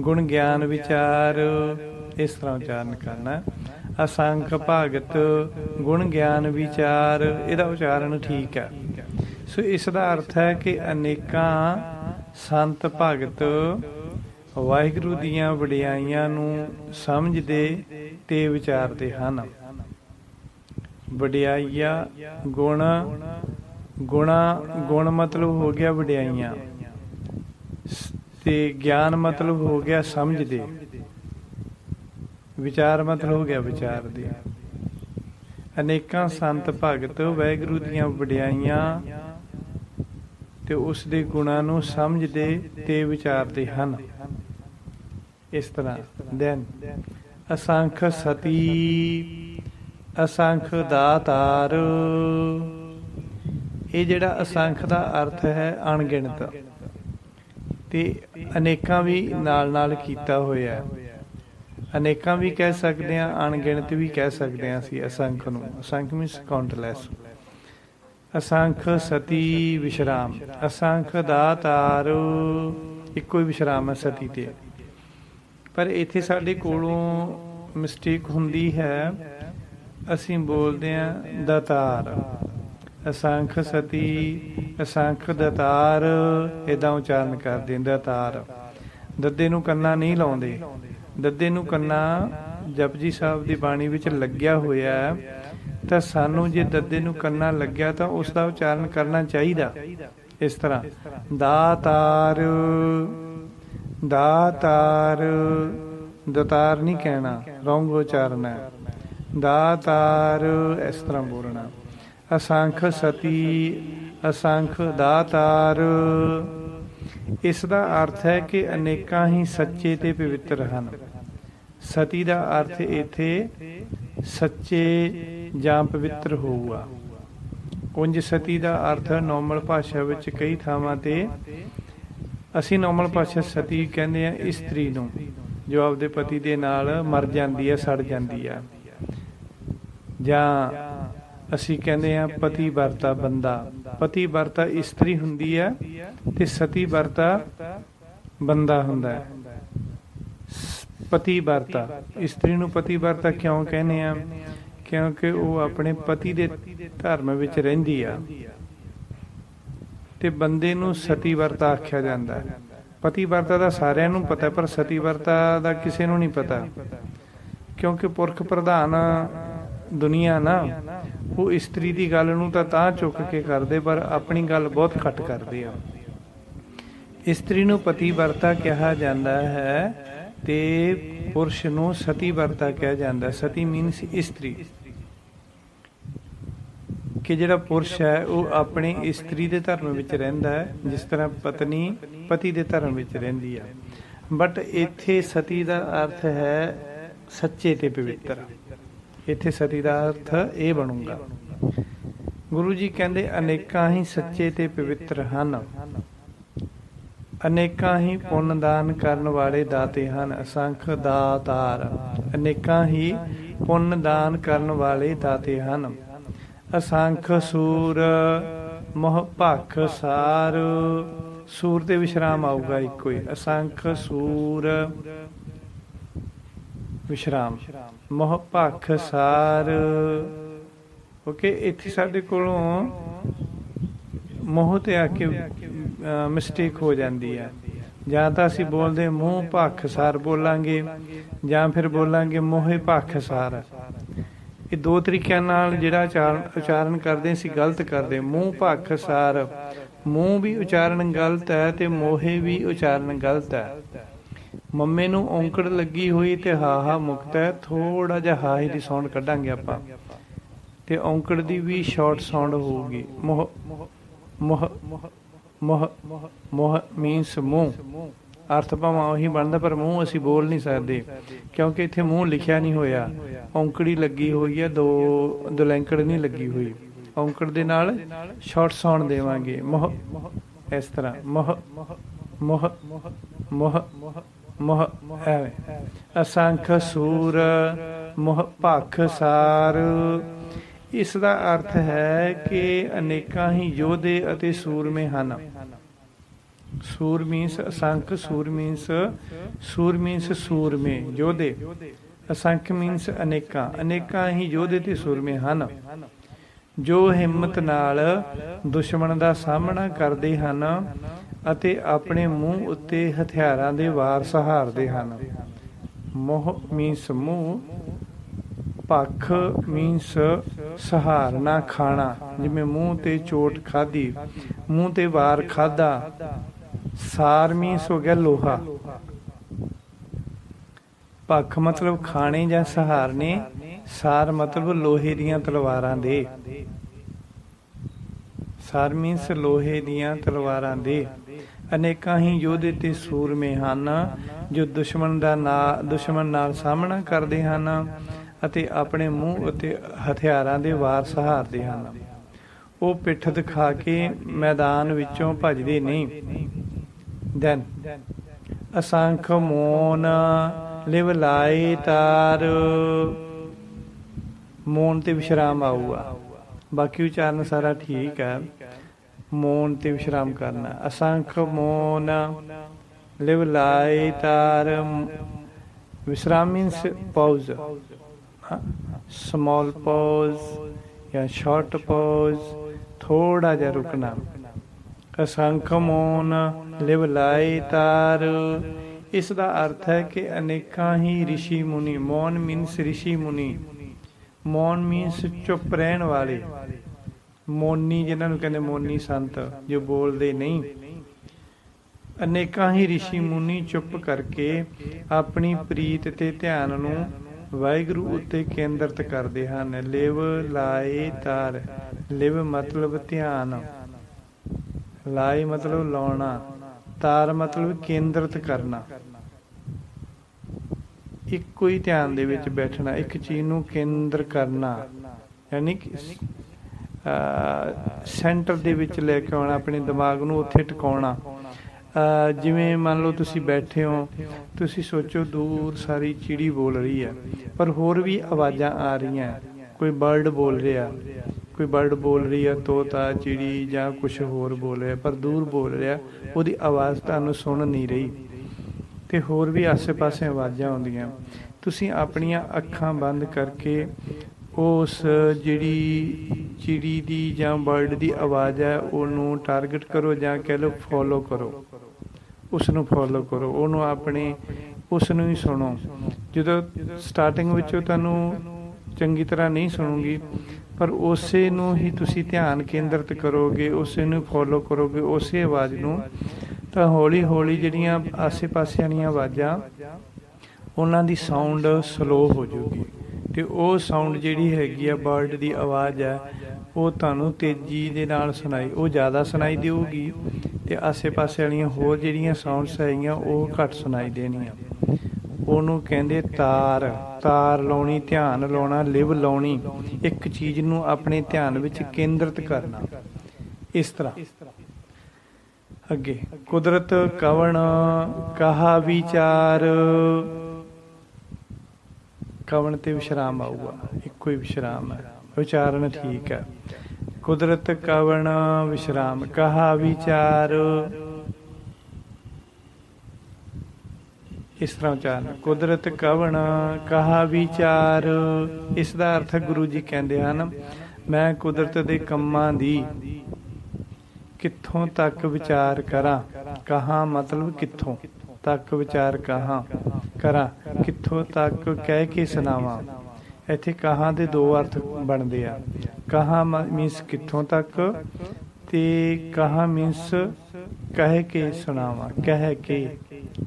ਗੁਣ ਗਿਆਨ ਵਿਚਾਰ, ਇਸ ਤਰ੍ਹਾਂ ਉਚਾਰਨ ਕਰਨਾ। ਅਸੰਖ ਭਗਤ ਗੁਣ ਗਿਆਨ ਵਿਚਾਰ, ਇਹਦਾ ਉਚਾਰਨ ਠੀਕ ਹੈ। ਸੋ ਇਸ ਦਾ ਅਰਥ ਹੈ ਕਿ ਅਨੇਕਾਂ ਸੰਤ ਭਗਤ ਵਾਹਿਗੁਰੂ ਦੀਆਂ ਵਡਿਆਈਆਂ ਨੂੰ ਸਮਝਦੇ ਤੇ ਵਿਚਾਰਦੇ ਹਨ। ਵਡਿਆਈਆਂ ਗੁਣ, ਗੁਣ ਮਤਲਬ ਹੋ ਗਿਆ ਵਡਿਆਈਆਂ, ਤੇ ਗਿਆਨ ਮਤਲਬ ਹੋ ਗਿਆ ਸਮਝਦੇ। ਵਿਚਾਰ ਮਤਲਬ ਹੋ ਗਿਆ ਵਿਚਾਰ ਦੀ। ਅਨੇਕਾਂ ਸੰਤ ਭਗਤ ਵਾਹਿਗੁਰੂ ਦੀਆਂ ਵਡਿਆਈਆਂ ਤੇ ਉਸ ਦੇ ਗੁਣਾਂ ਨੂੰ ਸਮਝਦੇ ਤੇ ਵਿਚਾਰਦੇ ਹਨ। ਇਸ ਤਰ੍ਹਾਂ ਦੈਨ ਅਸੰਖ ਸਤੀ ਅਸੰਖ ਦਾਤਾਰ, ਇਹ ਜਿਹੜਾ ਅਸੰਖ ਦਾ ਅਰਥ ਹੈ ਅਣਗਿਣਤ, ਤੇ ਅਨੇਕਾਂ ਵੀ ਨਾਲ ਨਾਲ ਕੀਤਾ ਹੋਇਆ। ਅਨੇਕਾਂ ਵੀ ਕਹਿ ਸਕਦੇ ਹਾਂ, ਅਣਗਿਣਤ ਵੀ ਕਹਿ ਸਕਦੇ ਹਾਂ ਅਸੀਂ ਅਸੰਖ ਨੂੰ। ਅਸੰਖ ਮੀਨਸ ਕਾਊਂਟਲੈਸ। ਅਸੰਖ ਸਤੀ ਵਿਸ਼ਰਾਮ, ਅਸੰਖ ਦਾਤਾਰ, ਇੱਕੋ ਹੀ ਵਿਸ਼ਰਾਮ ਹੈ ਸਤੀ ਤੇ। ਪਰ ਇੱਥੇ ਸਾਡੇ ਕੋਲੋਂ ਮਿਸਟੇਕ ਹੁੰਦੀ ਹੈ, ਅਸੀਂ ਬੋਲਦੇ ਹਾਂ ਦਾਤਾਰ। ਅਸੰਖ ਸਤੀ ਅਸੰਖ ਦਾਤਾਰ ਇੱਦਾਂ ਉਚਾਰਨ ਕਰਦੇ ਹਾਂ, ਦਾਤਾਰ। ਦੱਦੇ ਨੂੰ ਕੰਨਾ ਨਹੀਂ ਲਾਉਂਦੇ। ਦੱਦੇ ਨੂੰ ਕੰਨਾ ਜਪਜੀ ਸਾਹਿਬ ਦੀ ਬਾਣੀ ਵਿੱਚ ਲੱਗਿਆ ਹੋਇਆ, ਤਾਂ ਸਾਨੂੰ ਜੇ ਦੱਦੇ ਨੂੰ ਕੰਨਾ ਲੱਗਿਆ ਤਾਂ ਉਸ ਦਾ ਉਚਾਰਨ ਕਰਨਾ ਚਾਹੀਦਾ ਇਸ ਤਰ੍ਹਾਂ ਦਾਤਾਰ। ਦਾਤਾਰ, ਦਤਾਰ ਨਹੀਂ ਕਹਿਣਾ, ਰੋਂਗ ਉਚਾਰਨ ਹੈ। ਦਾਤਾਰ ਇਸ ਤਰ੍ਹਾਂ ਬੋਲਣਾ। ਅਸੰਖ ਸਤੀ ਅਸੰਖ ਦਾਤਾਰ, ਇਸ ਦਾ ਅਰਥ ਹੈ ਕਿ ਅਨੇਕਾਂ ਹੀ ਸੱਚੇ ਤੇ ਪਵਿੱਤਰ ਹਨ। ਸਤੀ ਦਾ ਅਰਥ ਇੱਥੇ ਸੱਚੇ ਜਾਂ ਪਵਿੱਤਰ ਹੋਊਗਾ। ਉਂਝ ਸਤੀ ਦਾ ਅਰਥ ਨੋਰਮਲ ਭਾਸ਼ਾ ਵਿੱਚ ਕਈ ਥਾਵਾਂ ਤੇ ਅਸੀਂ ਨੋਰਮਲ ਭਾਸ਼ਾ ਸਤੀ ਕਹਿੰਦੇ ਹਾਂ ਇਸਤਰੀ ਨੂੰ, ਜੋ ਆਪਦੇ ਪਤੀ ਦੇ ਨਾਲ ਮਰ ਜਾਂਦੀ ਹੈ, ਸੜ ਜਾਂਦੀ ਹੈ। ਜਾਂ ਅਸੀਂ ਕਹਿੰਦੇ ਹਾਂ ਪਤੀ ਵਰਤਾ ਬੰਦਾ। ਪਤੀ ਵਰਤਾ ਇਸਤਰੀ ਹੁੰਦੀ ਹੈ ਤੇ ਸਤੀ ਵਰਤਾ ਬੰਦਾ ਹੁੰਦਾ ਹੈ। ਪਤੀ ਵਰਤਾ, ਇਸਤਰੀ ਨੂੰ ਪਤੀ ਵਰਤਾ ਕਿਉਂ ਕਹਿੰਦੇ ਆ? ਕਿਉਂਕਿ ਉਹ ਆਪਣੇ ਪਤੀ ਦੇ ਧਰਮ ਵਿੱਚ ਰਹਿੰਦੀ ਆ। ਤੇ ਬੰਦੇ ਨੂੰ ਸਤੀ ਵਰਤਾ ਆਖਿਆ ਜਾਂਦਾ। ਪਤੀ ਵਰਤਾ ਦਾ ਸਾਰਿਆਂ ਨੂੰ ਪਤਾ, ਪਰ ਸਤੀ ਵਰਤਾ ਦਾ ਕਿਸੇ ਨੂੰ ਨਹੀਂ ਪਤਾ, ਕਿਉਂਕਿ ਪੁਰਖ ਪ੍ਰਧਾਨ ਦੁਨੀਆ ਨਾ, ਉਹ ਇਸਤਰੀ ਦੀ ਗੱਲ ਨੂੰ ਤਾਂ ਚੁੱਕ ਕੇ ਕਰਦੇ, ਪਰ ਆਪਣੀ ਗੱਲ ਬਹੁਤ ਘੱਟ ਕਰਦੇ ਆ। ਇਸਤਰੀ ਨੂੰ ਪਤੀ ਵਰਤਾ ਕਿਹਾ ਜਾਂਦਾ ਹੈ ਤੇ ਪੁਰਸ਼ ਨੂੰ ਸਤੀ ਵਰਤਾ ਕਿਹਾ ਜਾਂਦਾ। ਸਤੀ ਮੀਨਸ ਇਸਤਰੀ, ਕਿ ਜਿਹੜਾ ਪੁਰਸ਼ ਹੈ ਉਹ ਆਪਣੀ ਇਸਤਰੀ ਦੇ ਧਰਮ ਵਿੱਚ ਰਹਿੰਦਾ ਹੈ, ਜਿਸ ਤਰ੍ਹਾਂ ਪਤਨੀ ਪਤੀ ਦੇ ਧਰਮ ਵਿੱਚ ਰਹਿੰਦੀ ਹੈ। ਬਟ ਇੱਥੇ ਸਤੀ ਦਾ ਅਰਥ ਹੈ ਸੱਚੇ ਤੇ ਪਵਿੱਤਰ। ਇੱਥੇ ਸਤੀ ਦਾ ਅਰਥ ਇਹ ਬਣੂਗਾ। ਗੁਰੂ ਜੀ ਕਹਿੰਦੇ ਅਨੇਕਾਂ ਹੀ ਸੱਚੇ ਤੇ ਪਵਿੱਤਰ ਹਨ, ਅਨੇਕਾਂ ਹੀ ਪੁੰਨ ਦਾਨ ਕਰਨ ਵਾਲੇ ਦਾਤੇ ਹਨ। ਅਸੰਖ ਦਾਤਾਰ, ਅਨੇਕਾਂ ਹੀ ਪੁੰਨ ਦਾਨ ਕਰਨ ਵਾਲੇ ਦਾਤੇ ਹਨ। ਅਸੰਖ ਸੂਰ ਮੋਹ ਭਖ ਸਾਰ, ਸੂਰ ਤੇ ਵਿਸ਼ਰਾਮ ਆਊਗਾ ਇੱਕੋ ਹੀ। ਅਸੰਖ ਸੂਰ ਵਿਸ਼ਰਾਮ ਮੋਹ ਭਖ ਸਾਰ। ਓਕੇ, ਇੱਥੇ ਸਾਡੇ ਕੋਲੋਂ ਮੋਹ ਤੇ ਆ ਕੇ ਮਿਸਟੇਕ ਹੋ ਜਾਂਦੀ ਹੈ। ਜਾਂ ਤਾਂ ਅਸੀਂ ਬੋਲਦੇ ਮੂੰਹ ਭਖ ਸਾਰ ਬੋਲਾਂਗੇ, ਜਾਂ ਫਿਰ ਬੋਲਾਂਗੇ ਮੋਹੇ ਭਖ ਸਾਰ। ਇਹ ਦੋ ਤਰੀਕਿਆਂ ਨਾਲ ਜਿਹੜਾ ਉਚਾਰਨ ਕਰਦੇ ਅਸੀਂ ਗਲਤ ਕਰਦੇ। ਮੂੰਹ ਭਖ ਸਾਰ, ਮੂੰਹ ਵੀ ਉਚਾਰਨ ਗਲਤ ਹੈ ਤੇ ਮੋਹੇ ਵੀ ਉਚਾਰਨ ਗਲਤ ਹੈ। ਮੰਮੇ ਨੂੰ ਔਂਕੜ ਲੱਗੀ ਹੋਈ ਤੇ ਹਾਹਾ ਮੁਕਤ ਹੈ, ਥੋੜਾ ਜਿਹਾ ਹਾਹੇ ਦੀ ਸਾਊਂਡ ਕੱਢਾਂਗੇ ਆਪਾਂ, ਤੇ ਔਂਕੜ ਦੀ ਵੀ ਸ਼ਾਰਟ ਸਾਊਂਡ ਹੋਊਗੀ। ਮੋਹ ਮੋਹ ਮੋਹ ਮੋਹ ਮੀਨਸ ਮੂੰਹ, ਅਰਥ ਭਾਵੇਂ ਉਹੀ ਬਣਦਾ, ਪਰ ਮੂੰਹ ਅਸੀਂ ਬੋਲ ਨਹੀਂ ਸਕਦੇ ਕਿਉਂਕਿ ਇੱਥੇ ਮੂੰਹ ਲਿਖਿਆ ਨਹੀਂ ਹੋਇਆ। ਔਂਕੜੀ ਲੱਗੀ ਹੋਈ ਹੈ, ਦੋ ਲੈਂਕੜ ਨਹੀਂ ਲੱਗੀ ਹੋਈ। ਔਂਕੜ ਦੇ ਨਾਲ ਸ਼ਾਰਟ ਸਾਊਂਡ ਦੇਵਾਂਗੇ ਮੋਹ, ਇਸ ਤਰ੍ਹਾਂ ਮੋਹ ਮੋਹ ਮੋਹ ਮੋਹ ਐਵੇਂ। ਅਸੰਖ ਸੂਰ ਮੋਹ ਭਖ ਸਾਰ, ਇਸ ਦਾ ਅਰਥ ਹੈ ਕਿ ਅਨੇਕਾਂ ਹੀ ਯੋਧੇ ਅਤੇ ਸੂਰਮੇ ਹਨ। ਸੂਰ ਮੀਨਸ ਅਸੰਖ, ਸੂਰ ਮੀਨਸ ਸੂਰਮੇ ਯੋਧੇ। ਅਸੰਖ ਮੀਨਸ ਅਨੇਕਾਂ, ਅਨੇਕਾਂ ਹੀ ਯੋਧੇ ਤੇ ਸੂਰਮੇ ਹਨ, ਜੋ ਹਿੰਮਤ ਨਾਲ ਦੁਸ਼ਮਣ ਦਾ ਸਾਹਮਣਾ ਕਰਦੇ ਹਨ ਅਤੇ ਆਪਣੇ ਮੂੰਹ ਉੱਤੇ ਹਥਿਆਰਾਂ ਦੇ ਵਾਰ ਸਹਾਰਦੇ ਹਨ। ਮੋਹ ਮੀਨਸ ਮੂੰਹ, ਭਖ ਮੀਨਸ ਸਹਾਰਨਾ, ਖਾਣਾ। ਜਿਵੇਂ ਮੂੰਹ ਤੇ ਚੋਟ ਖਾਧੀ, ਮੂੰਹ ਤੇ ਵਾਰ ਖਾਧਾ। ਸਾਰ ਮੀਨਸ ਹੋ ਗਿਆ ਲੋਹਾ। ਪੱਖ ਮਤਲਬ ਖਾਣੇ ਜਾਂ ਸਹਾਰਨੇ, ਸਾਰ ਮਤਲਬ ਲੋਹੇ ਦੀਆਂ ਤਲਵਾਰਾਂ ਦੇ। ਸਾਰ ਮੀਨਸ ਲੋਹੇ ਦੀਆਂ ਤਲਵਾਰਾਂ ਦੇ। ਅਨੇਕਾਂ ਹੀ ਯੋਧੇ ਤੇ ਸੂਰਮੇ ਹਨ ਜੋ ਦੁਸ਼ਮਣ ਨਾਲ ਸਾਹਮਣਾ ਕਰਦੇ ਹਨ ਅਤੇ ਆਪਣੇ ਮੂੰਹ ਅਤੇ ਹਥਿਆਰਾਂ ਦੇ ਵਾਰ ਸਹਾਰਦੇ ਹਨ। ਉਹ ਪਿੱਠ ਦਿਖਾ ਕੇ ਮੈਦਾਨ ਵਿੱਚੋਂ ਭੱਜਦੇ ਨਹੀਂ। ਦੈਨ ਅਸੰਖ ਮੋਨ ਲਿਵ ਲਾਏ ਤਾਰ। ਮੋਨ ਤੇ ਵਿਸ਼ਰਾਮ ਆਊਗਾ, ਬਾਕੀ ਉਚਾਰਨ ਸਾਰਾ ਠੀਕ ਹੈ। ਮੋਨ ਤੇ ਵਿਸ਼ਰਾਮ ਕਰਨਾ। ਅਸੰਖ ਮੋਨ ਲਿਵ ਲਾਏ ਤਾਰ। ਵਿਸ਼ਰਾਮ ਮੀਨਸ ਪੌਜ਼, ਸਮॉल ਪੌਜ਼ ਜਾਂ ਸ਼ਾਰਟ ਪੌਜ਼, ਥੋੜਾ ਜਿਹਾ ਰੁਕਣਾ। ਅਸੰਖ ਮੋਨ ਲਿਵ ਲਾਏ ਤਾਰ। ਇਸ ਦਾ ਅਰਥ ਹੈ ਕਿ ਅਨੇਕਾਂ ਹੀ ਰਿਸ਼ੀ ਮੁਨੀ, ਮੌਨ ਮੀਨਸ ਰਿਸ਼ੀ ਮੁਨੀ, ਮੌਨ ਮੀਨਸ ਚੁੱਪ ਰਹਿਣ ਵਾਲੇ, ਮੌਨੀ ਜਿਹਨਾਂ ਨੂੰ ਕਹਿੰਦੇ ਮੌਨੀ ਸੰਤ, ਜੋ ਬੋਲਦੇ ਨਹੀਂ। ਅਨੇਕਾਂ ਹੀ ਰਿਸ਼ੀ ਮੁਨੀ ਚੁੱਪ ਕਰਕੇ ਆਪਣੀ ਪ੍ਰੀਤ ਤੇ ਧਿਆਨ ਨੂੰ ਵਾਹਿਗੁਰੂ ਉੱਤੇ ਕੇਂਦਰਿਤ ਕਰਦੇ ਹਨ। ਲਿਵ ਲਾਏ ਤਾਰ। ਲਿਵ ਮਤਲਬ ਧਿਆਨ, ਲਾਏ ਮਤਲਬ ਲਾਉਣਾ, ਤਾਰ ਮਤਲਬ ਕੇਂਦਰਿਤ ਕਰਨਾ। ਇੱਕੋ ਹੀ ਧਿਆਨ ਦੇ ਵਿੱਚ ਬੈਠਣਾ, ਇੱਕ ਚੀਜ਼ ਨੂੰ ਕੇਂਦਰ ਕਰਨਾ, ਯਾਨੀ ਕਿ ਸੈਂਟਰ ਦੇ ਵਿੱਚ ਲੈ ਕੇ ਆਉਣਾ, ਆਪਣੇ ਦਿਮਾਗ ਨੂੰ ਉੱਥੇ ਟਿਕਾਉਣਾ। ਜਿਵੇਂ ਮੰਨ ਲਓ ਤੁਸੀਂ ਬੈਠੇ ਹੋ, ਤੁਸੀਂ ਸੋਚੋ ਦੂਰ ਸਾਰੀ ਚਿੜੀ ਬੋਲ ਰਹੀ ਹੈ, ਪਰ ਹੋਰ ਵੀ ਆਵਾਜ਼ਾਂ ਆ ਰਹੀਆਂ। ਕੋਈ ਬਰਡ ਬੋਲ ਰਿਹਾ, ਕੋਈ ਬਰਡ ਬੋਲ ਰਹੀ ਹੈ, ਤੋਤਾ, ਚਿੜੀ ਜਾਂ ਕੁਛ ਹੋਰ ਬੋਲ ਰਿਹਾ, ਪਰ ਦੂਰ ਬੋਲ ਰਿਹਾ, ਉਹਦੀ ਆਵਾਜ਼ ਤੁਹਾਨੂੰ ਸੁਣ ਨਹੀਂ ਰਹੀ। ਅਤੇ ਹੋਰ ਵੀ ਆਸੇ ਪਾਸੇ ਆਵਾਜ਼ਾਂ ਆਉਂਦੀਆਂ। ਤੁਸੀਂ ਆਪਣੀਆਂ ਅੱਖਾਂ ਬੰਦ ਕਰਕੇ ਉਸ ਜਿਹੜੀ ਚਿੜੀ ਦੀ ਜਾਂ ਬਰਡ ਦੀ ਆਵਾਜ਼ ਹੈ ਉਹਨੂੰ ਟਾਰਗੇਟ ਕਰੋ, ਜਾਂ ਕਹਿ ਲਓ ਫੋਲੋ ਕਰੋ, ਉਸ ਨੂੰ ਫੋਲੋ ਕਰੋ, ਉਹਨੂੰ ਆਪਣੇ ਉਸ ਨੂੰ ਹੀ ਸੁਣੋ। ਜਦੋਂ ਸਟਾਰਟਿੰਗ ਵਿੱਚ ਤੁਹਾਨੂੰ ਚੰਗੀ ਤਰ੍ਹਾਂ ਨਹੀਂ ਸੁਣੂਗੀ, ਪਰ ਉਸੇ ਨੂੰ ਹੀ ਤੁਸੀਂ ਧਿਆਨ ਕੇਂਦਰਿਤ ਕਰੋਗੇ, ਉਸੇ ਨੂੰ ਫੋਲੋ ਕਰੋਗੇ, ਉਸੇ ਆਵਾਜ਼ ਨੂੰ, ਤਾਂ ਹੌਲੀ ਹੌਲੀ ਜਿਹੜੀਆਂ ਆਸੇ ਪਾਸੇ ਵਾਲੀਆਂ ਆਵਾਜ਼ਾਂ ਉਹਨਾਂ ਦੀ ਸਾਊਂਡ ਸਲੋ ਹੋ ਜਾਊਗੀ, ਅਤੇ ਉਹ ਸਾਊਂਡ ਜਿਹੜੀ ਹੈਗੀ ਆ ਬਰਡ ਦੀ ਆਵਾਜ਼ ਹੈ ਉਹ ਤੁਹਾਨੂੰ ਤੇਜ਼ੀ ਦੇ ਨਾਲ ਸੁਣਾਈ, ਉਹ ਜ਼ਿਆਦਾ ਸੁਣਾਈ ਦੇਊਗੀ, ਅਤੇ ਆਸੇ ਪਾਸੇ ਵਾਲੀਆਂ ਹੋਰ ਜਿਹੜੀਆਂ ਸਾਊਂਡਸ ਹੈਗੀਆਂ ਉਹ ਘੱਟ ਸੁਣਾਈ ਦੇਣੀਆਂ। ਉਹਨੂੰ ਕਹਿੰਦੇ ਤਾਰ। ਤਾਰ ਲਾਉਣੀ, ਧਿਆਨ ਲਾਉਣਾ, ਲਿਵ ਲਾਉਣੀ, ਇੱਕ ਚੀਜ਼ ਨੂੰ ਆਪਣੇ ਧਿਆਨ ਵਿੱਚ ਕੇਂਦਰਿਤ ਕਰਨਾ। ਇਸ ਤਰ੍ਹਾਂ ਅੱਗੇ ਕੁਦਰਤ ਕਵਣ ਕਹਾ ਵਿਚਾਰ। ਕਵਣ ਤੇ ਵਿਸ਼ਰਾਮ ਆਊਗਾ, ਇੱਕੋ ਹੀ ਵਿਸ਼ਰਾਮ ਹੈ, ਉਚਾਰਨ ਠੀਕ ਹੈ। ਕੁਦਰਤ ਕਵਣ ਵਿਸ਼ਰਾਮ ਕਹਾ ਵਿਚਾਰ। ਇਸ ਤਰ੍ਹਾਂ ਉਚਾਰਨ, ਕੁਦਰਤ ਕਵਣ ਕਹਾ ਵਿਚਾਰ। ਇਸ ਦਾ ਅਰਥ ਗੁਰੂ ਜੀ ਕਹਿੰਦੇ ਹਨ, ਮੈਂ ਕੁਦਰਤ ਦੇ ਕੰਮਾਂ ਦੀ ਕਿੱਥੋਂ ਤੱਕ ਵਿਚਾਰ ਕਰਾਂ। ਕਹਾਂ ਮਤਲਬ ਕਿੱਥੋਂ ਤੱਕ ਵਿਚਾਰ ਕਹਾਂ ਕਰਾਂ, ਕਿੱਥੋਂ ਤੱਕ ਕਹਿ ਕੇ ਸੁਣਾਵਾਂ। ਇੱਥੇ ਕਹਾਂ ਦੇ ਦੋ ਅਰਥ ਬਣਦੇ ਆ। ਕਹਾਂ ਮੀਨਸ ਕਿੱਥੋਂ ਤੱਕ, ਤੇ ਕਹਾਂ ਮੀਨਸ ਕਹਿ ਕੇ ਸੁਣਾਵਾਂ, ਕਹਿ ਕੇ।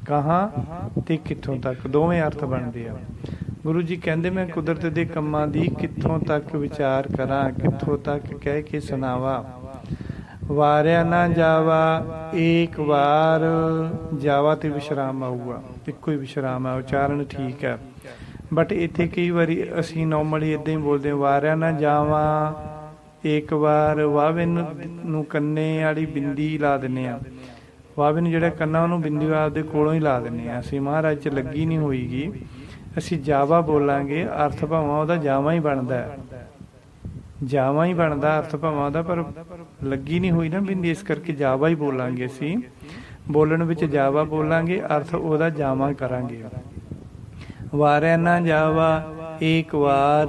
ਕਹਾਂ ਤੇ ਕਿੱਥੋਂ ਤੱਕ ਦੋਵੇਂ ਅਰਥ ਬਣਦੇ ਆ। ਗੁਰੂ ਜੀ ਕਹਿੰਦੇ ਮੈਂ ਕੁਦਰਤ ਦੇ ਕੰਮਾਂ ਦੀ ਕਿੱਥੋਂ ਤੱਕ ਵਿਚਾਰ ਕਰਾਂ, ਕਿੱਥੋਂ ਤੱਕ ਕਹਿ ਕੇ ਸੁਣਾਵਾਂ। ਵਾਰਿਆ ਨਾ ਜਾਵਾ ਏਕ ਵਾਰ। ਜਾਵਾ ਤੇ ਵਿਸ਼ਰਾਮ ਆਊਗਾ, ਇੱਕੋ ਹੀ ਵਿਸ਼ਰਾਮ ਹੈ, ਉਚਾਰਨ ਠੀਕ ਹੈ। ਬਟ ਇੱਥੇ ਕਈ ਵਾਰੀ ਅਸੀਂ ਨੋਰਮਲੀ ਇੱਦਾਂ ਹੀ ਬੋਲਦੇ ਹਾਂ, ਵਾਰਿਆ ਨਾ ਜਾਵਾ ਏਕ ਵਾਰ। ਵਾਵੇ ਨੂੰ ਕੰਨੇ ਵਾਲੀ ਬਿੰਦੀ ਲਾ ਦਿੰਦੇ ਹਾਂ। ਵਾਵੇ ਨੂੰ ਜਿਹੜਾ ਕੰਨਾ ਉਹਨੂੰ ਬਿੰਦੀ ਆਪਦੇ ਕੋਲੋਂ ਹੀ ਲਾ ਦਿੰਦੇ ਹਾਂ ਅਸੀਂ, ਮਹਾਰਾਜ 'ਚ ਲੱਗੀ ਨਹੀਂ ਹੋਏਗੀ। ਅਸੀਂ ਜਾਵਾ ਬੋਲਾਂਗੇ, ਅਰਥ ਭਾਵਾਂ ਉਹਦਾ ਜਾਵਾ ਹੀ ਬਣਦਾ, ਜਾਵਾ ਹੀ ਬਣਦਾ ਅਰਥ ਭਾਵਾਂ ਦਾ, ਪਰ ਲੱਗੀ ਨਹੀਂ ਹੋਈ ਨਾ ਬਿੰਦੀ, ਇਸ ਕਰਕੇ ਜਾਵਾ ਹੀ ਬੋਲਾਂਗੇ ਅਸੀਂ। ਬੋਲਣ ਵਿੱਚ ਜਾਵਾ ਬੋਲਾਂਗੇ, ਅਰਥ ਉਹਦਾ ਜਾਵਾ ਕਰਾਂਗੇ। ਵਾਰਿਆ ਨਾ ਜਾਵਾ ਏਕ ਵਾਰ।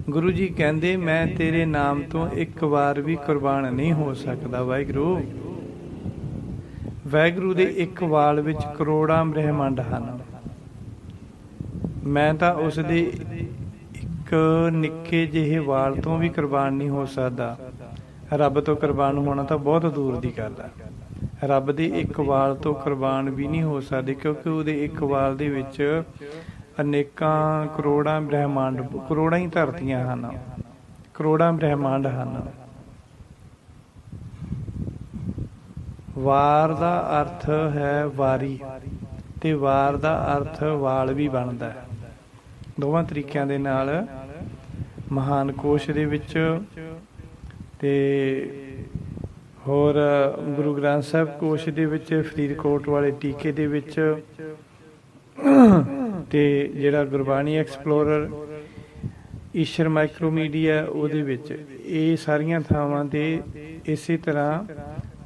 ਗੁਰੂ ਜੀ ਕਹਿੰਦੇ ਮੈਂ ਤੇਰੇ ਨਾਮ ਤੋਂ ਇੱਕ ਵਾਰ ਵੀ ਕੁਰਬਾਨ ਨਹੀਂ ਹੋ ਸਕਦਾ। ਵਾਹਿਗੁਰੂ, ਵਾਹਿਗੁਰੂ ਦੇ ਇੱਕ ਵਾਲ ਵਿੱਚ ਕਰੋੜਾਂ ਬ੍ਰਹਿਮੰਡ ਹਨ। ਮੈਂ ਤਾਂ ਉਸ ਦੇ ਇੱਕ ਨਿੱਕੇ ਜਿਹੇ ਵਾਲ ਤੋਂ ਵੀ ਕੁਰਬਾਨ ਨਹੀਂ ਹੋ ਸਕਦਾ। ਰੱਬ ਤੋਂ ਕੁਰਬਾਨ ਹੋਣਾ ਤਾਂ ਬਹੁਤ ਦੂਰ ਦੀ ਗੱਲ ਹੈ। ਰੱਬ ਦੇ ਇੱਕ ਵਾਲ ਤੋਂ ਕੁਰਬਾਨ ਵੀ ਨਹੀਂ ਹੋ ਸਕਦੇ, ਕਿਉਂਕਿ ਉਹਦੇ ਇੱਕ ਵਾਲ ਦੇ ਵਿੱਚ ਅਨੇਕਾਂ ਕਰੋੜਾਂ ਬ੍ਰਹਿਮੰਡ, ਕਰੋੜਾਂ ਹੀ ਧਰਤੀਆਂ ਹਨ, ਕਰੋੜਾਂ ਬ੍ਰਹਿਮੰਡ ਹਨ। ਵਾਰ ਦਾ ਅਰਥ ਹੈ ਵਾਰੀ, ਤੇ ਵਾਰ ਦਾ ਅਰਥ ਵਾਲ ਵੀ ਬਣਦਾ ਹੈ। ਦੋਵਾਂ ਤਰੀਕਿਆਂ ਦੇ ਨਾਲ ਮਹਾਨ ਕੋਸ਼ ਦੇ ਵਿੱਚ ਤੇ ਹੋਰ ਗੁਰੂ ਗ੍ਰੰਥ ਸਾਹਿਬ ਕੋਸ਼ ਦੇ ਵਿੱਚ, ਫਰੀਦਕੋਟ ਵਾਲੇ ਟੀਕੇ ਦੇ ਵਿੱਚ, ਤੇ ਜਿਹੜਾ ਗੁਰਬਾਣੀ ਐਕਸਪਲੋਰਰ ਈਸ਼ਰ ਮਾਈਕਰੋਮੀਡੀਆ ਉਹਦੇ ਵਿੱਚ, ਇਹ ਸਾਰੀਆਂ ਥਾਵਾਂ ਤੇ ਇਸੇ ਤਰ੍ਹਾਂ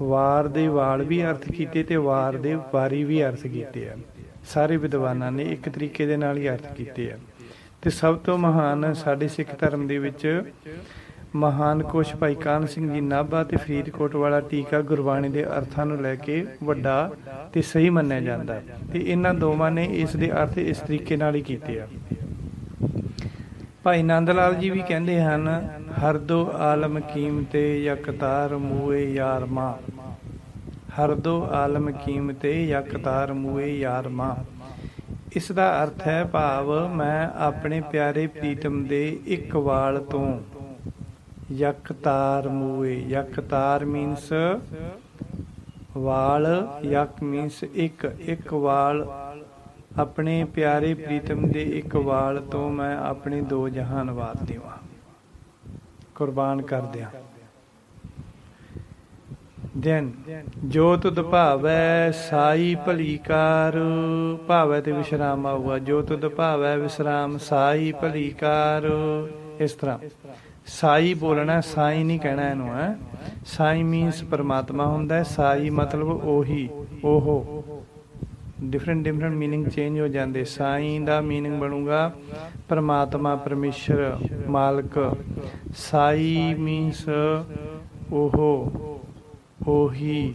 ਵਾਰ ਦੇ ਵਾਲ ਵੀ ਅਰਥ ਕੀਤੇ ਤੇ ਵਾਰ ਦੇ ਵਾਰੀ ਵੀ ਅਰਥ ਕੀਤੇ ਆ। ਸਾਰੇ ਵਿਦਵਾਨਾਂ ਨੇ ਇੱਕ ਤਰੀਕੇ ਦੇ ਨਾਲ ਹੀ ਅਰਥ ਕੀਤੇ ਆ। ਤੇ ਸਭ ਤੋਂ ਮਹਾਨ ਸਾਡੇ ਸਿੱਖ ਧਰਮ ਦੇ ਵਿੱਚ ਮਹਾਨ ਕੋਸ਼ ਭਾਈ ਕਾਹਨ ਸਿੰਘ ਜੀ ਨਾਭਾ ਤੇ ਫਰੀਦਕੋਟ ਵਾਲਾ ਟੀਕਾ ਗੁਰਬਾਣੀ ਦੇ ਅਰਥਾਂ ਨੂੰ ਲੈ ਕੇ ਵੱਡਾ ਤੇ ਸਹੀ ਮੰਨਿਆ ਜਾਂਦਾ, ਤੇ ਇਹਨਾਂ ਦੋਵਾਂ ਨੇ ਇਸ ਦੇ ਅਰਥ ਇਸ ਤਰੀਕੇ ਨਾਲ ਹੀ ਕੀਤੇ ਆ। ਭਾਈ ਨੰਦ ਲਾਲ ਜੀ ਵੀ ਕਹਿੰਦੇ ਹਨ, ਹਰ ਦੋ ਆਲਮ ਕੀਮਤੇ ਯਕਤਾਰ ਮੂਏ ਯਾਰ ਮਾਂ, ਹਰ ਦੋ ਆਲਮ ਕੀਮਤੇ ਯਕਤਾਰ ਮੂਏ ਯਾਰ ਮਾਂ। ਇਸ ਦਾ ਅਰਥ ਹੈ, ਭਾਵ ਮੈਂ ਆਪਣੇ ਪਿਆਰੇ ਪ੍ਰੀਤਮ ਦੇ ਇੱਕ ਵਾਲ ਤੋਂ, ਯਕਤਾਰ ਮੂਏ, ਯਕਤਾਰ ਮੀਨਸ ਵਾਲ, ਯਕ ਮੀਨਸ ਇੱਕ, ਇੱਕ ਵਾਲ, ਆਪਣੇ ਪਿਆਰੇ ਪ੍ਰੀਤਮ ਦੇ ਇੱਕ ਵਾਲ ਤੋਂ ਮੈਂ ਆਪਣੇ ਦੋ ਜਹਾਨ ਵਾਰ ਦੇਵਾਂ, ਕੁਰਬਾਨ ਕਰ ਦਿਆਂ। ਦਿਨ ਜੋ ਤੁਧ ਭਾਵੈ ਸਾਈ ਭਲੀ ਕਾਰ, ਭਾਵੈ ਤੇ ਵਿਸ਼ਰਾਮ ਆਊਗਾ, ਜੋ ਤੁਧ ਭਾਵੈ ਵਿਸ਼ਰਾਮ ਸਾਈ ਭਲੀ ਕਾਰ। ਇਸ ਤਰ੍ਹਾਂ ਸਾਈ ਬੋਲਣਾ, ਸਾਈ ਨਹੀਂ ਕਹਿਣਾ ਇਹਨੂੰ ਹੈ। ਸਾਈ ਮੀਨਸ ਪਰਮਾਤਮਾ ਹੁੰਦਾ ਹੈ, ਸਾਈ ਮਤਲਬ ਉਹੀ, ਉਹ, ਡਿਫਰੈਂਟ ਮੀਨਿੰਗ ਚੇਂਜ ਹੋ ਜਾਂਦੇ। ਸਾਈ ਦਾ ਮੀਨਿੰਗ ਬਣੂਗਾ ਪਰਮਾਤਮਾ, ਪਰਮੇਸ਼ਰ, ਮਾਲਕ। ਸਾਈ ਮੀਨਸ ਉਹ, ਉਹੀ,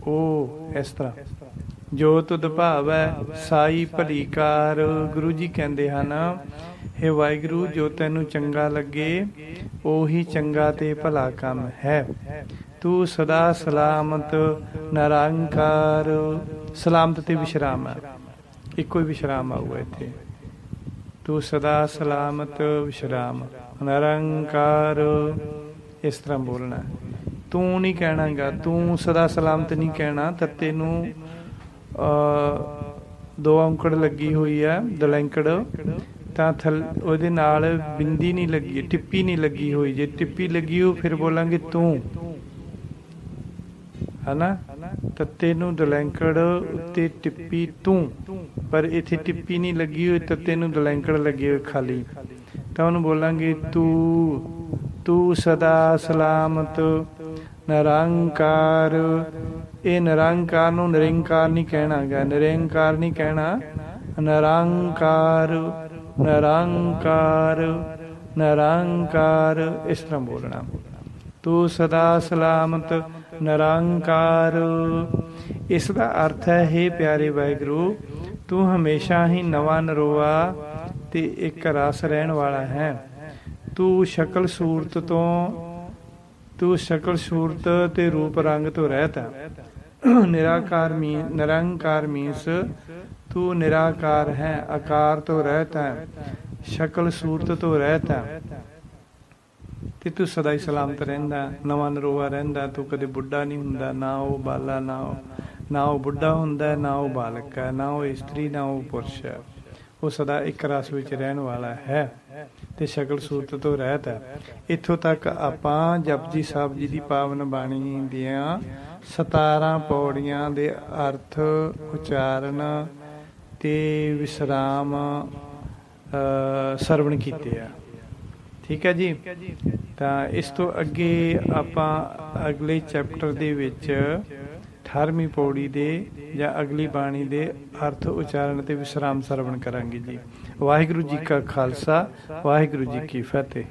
ਉਹ। ਇਸ ਤਰ੍ਹਾਂ ਜੋ ਤੁਧ ਭਾਵੈ ਸਾਈ ਭਲੀ ਕਾਰ। ਗੁਰੂ ਜੀ ਕਹਿੰਦੇ ਹਨ, ਹੇ ਵਾਹਿਗੁਰੂ, ਜੋ ਤੈਨੂੰ ਚੰਗਾ ਲੱਗੇ ਉਹੀ ਚੰਗਾ ਤੇ ਭਲਾ ਕੰਮ ਹੈ। ਤੂੰ ਸਦਾ ਸਲਾਮਤ ਨਿਰੰਕਾਰ, ਸਲਾਮਤ ਤੇ ਵਿਸ਼ਰਾਮ ਹੈ, ਇੱਕੋ ਹੀ ਵਿਸ਼ਰਾਮ ਆਊਗਾ ਇੱਥੇ। ਤੂੰ ਸਦਾ ਸਲਾਮਤ ਵਿਸ਼ਰਾਮ ਨਿਰੰਕਾਰ, ਇਸ ਤਰ੍ਹਾਂ ਬੋਲਣਾ। ਤੂੰ ਨਹੀਂ ਕਹਿਣਾਗਾ, ਤੂੰ ਸਦਾ ਸਲਾਮਤ ਨਹੀਂ ਕਹਿਣਾ। ਤੱਤੇ ਨੂੰ ਦੋ ਔਂਕੜ ਲੱਗੀ ਹੋਈ ਹੈ, ਦਲੈਂਕੜ, ਤਾਂ ਉਹਦੇ ਨਾਲ ਬਿੰਦੀ ਨਹੀਂ ਲੱਗੀ, ਟਿੱਪੀ ਨਹੀਂ ਲੱਗੀ ਹੋਈ। ਜੇ ਟਿੱਪੀ ਲੱਗੀ ਹੋ ਫਿਰ ਬੋਲਾਂਗੇ ਤੂੰ, ਹਨਾ। ਤੱਤੇ ਨੂੰ ਦਲੈਂਕੜ ਉੱਤੇ ਟਿੱਪੀ ਤੂੰ, ਪਰ ਇੱਥੇ ਟਿੱਪੀ ਨਹੀਂ ਲੱਗੀ ਹੋਈ, ਤੱਤੇ ਨੂੰ ਦਲੈਂਕੜ ਲੱਗੀ ਹੋਈ ਖਾਲੀ, ਤਾਂ ਉਹਨੂੰ ਬੋਲਾਂਗੇ ਤੂੰ। ਤੂੰ ਸਦਾ ਸਲਾਮਤ ਨਿਰੰਕਾਰ। ਇਹ ਨਿਰੰਕਾਰ ਨੂੰ ਨਿਰੰਕਾਰ ਨਹੀਂ ਕਹਿਣਾ ਗਾ, ਨਿਰੰਕਾਰ ਨਹੀਂ ਕਹਿਣਾ, ਨਿਰੰਕਾਰ, ਨਿਰੰਕਾਰ, ਨਿਰੰਕਾਰ, ਇਸ ਤਰ੍ਹਾਂ ਬੋਲਣਾ। ਤੂੰ ਸਦਾ ਸਲਾਮਤ ਨਿਰੰਕਾਰ। ਇਸ ਦਾ ਅਰਥ ਹੈ, ਹੇ ਪਿਆਰੇ ਵਾਹਿਗੁਰੂ, ਤੂੰ ਹਮੇਸ਼ਾ ਹੀ ਨਵਾਂ ਨਰੋਆ ਤੇ ਇੱਕ ਰਸ ਰਹਿਣ ਵਾਲਾ ਹੈ। ਤੂੰ ਸ਼ਕਲ ਸੂਰਤ ਤੋਂ, ਤੂੰ ਸ਼ਕਲ ਸੂਰਤ ਤੇ ਰੂਪ ਰੰਗ ਤੋਂ ਰਹਿਤ ਹੈ। ਨਿਰਾਕਾਰ ਨਿਰੰਕਾਰ ਮੀਨਸ ਤੂੰ ਨਿਰਾਕਾਰ ਹੈ, ਆਕਾਰ ਤੋਂ ਰਹਿਤ ਹੈ, ਸ਼ਕਲ ਸੂਰਤ ਤੋਂ ਰਹਿਤ ਹੈ, ਤੇ ਤੂੰ ਸਦਾ ਹੀ ਸਲਾਮਤ ਰਹਿੰਦਾ, ਨਵਾਂ ਨਰੋਆ ਰਹਿੰਦਾ। ਤੂੰ ਕਦੇ ਬੁੱਢਾ ਨਹੀਂ ਹੁੰਦਾ, ਨਾ ਉਹ ਬਾਲਾ, ਨਾ ਉਹ ਬੁੱਢਾ ਹੁੰਦਾ, ਨਾ ਉਹ ਬਾਲਕ ਹੈ, ਨਾ ਉਹ ਇਸਤਰੀ, ਨਾ ਉਹ ਪੁਰਸ਼ ਹੈ। ਉਹ ਸਦਾ ਇੱਕ ਰਸ ਵਿੱਚ ਰਹਿਣ ਵਾਲਾ ਹੈ ਤੇ ਸ਼ਕਲ ਸੂਰਤ ਤੋਂ ਰਹਿਤ ਹੈ। ਇੱਥੋਂ ਤੱਕ ਆਪਾਂ ਜਪਜੀ ਸਾਹਿਬ ਜੀ ਦੀ ਪਾਵਨ ਬਾਣੀ ਦੀਆਂ 17 ਪੌੜੀਆਂ ਦੇ ਅਰਥ, ਉਚਾਰਨ ਤੇ ਵਿਸਰਾਮ ਸਰਵਣ ਕੀਤੇ ਆ। ਠੀਕ ਹੈ ਜੀ। ਤਾਂ ਇਸ ਤੋਂ ਅੱਗੇ ਆਪਾਂ ਅਗਲੇ ਚੈਪਟਰ ਦੇ ਵਿੱਚ 18ਵੀਂ ਪੌੜੀ ਦੇ ਜਾਂ ਅਗਲੀ ਬਾਣੀ ਦੇ ਅਰਥ, ਉਚਾਰਨ ਤੇ ਵਿਸਰਾਮ ਸਰਵਣ ਕਰਾਂਗੇ ਜੀ। ਵਾਹਿਗੁਰੂ ਜੀ ਕਾ ਖਾਲਸਾ, ਵਾਹਿਗੁਰੂ ਜੀ ਕੀ ਫਤਿਹ।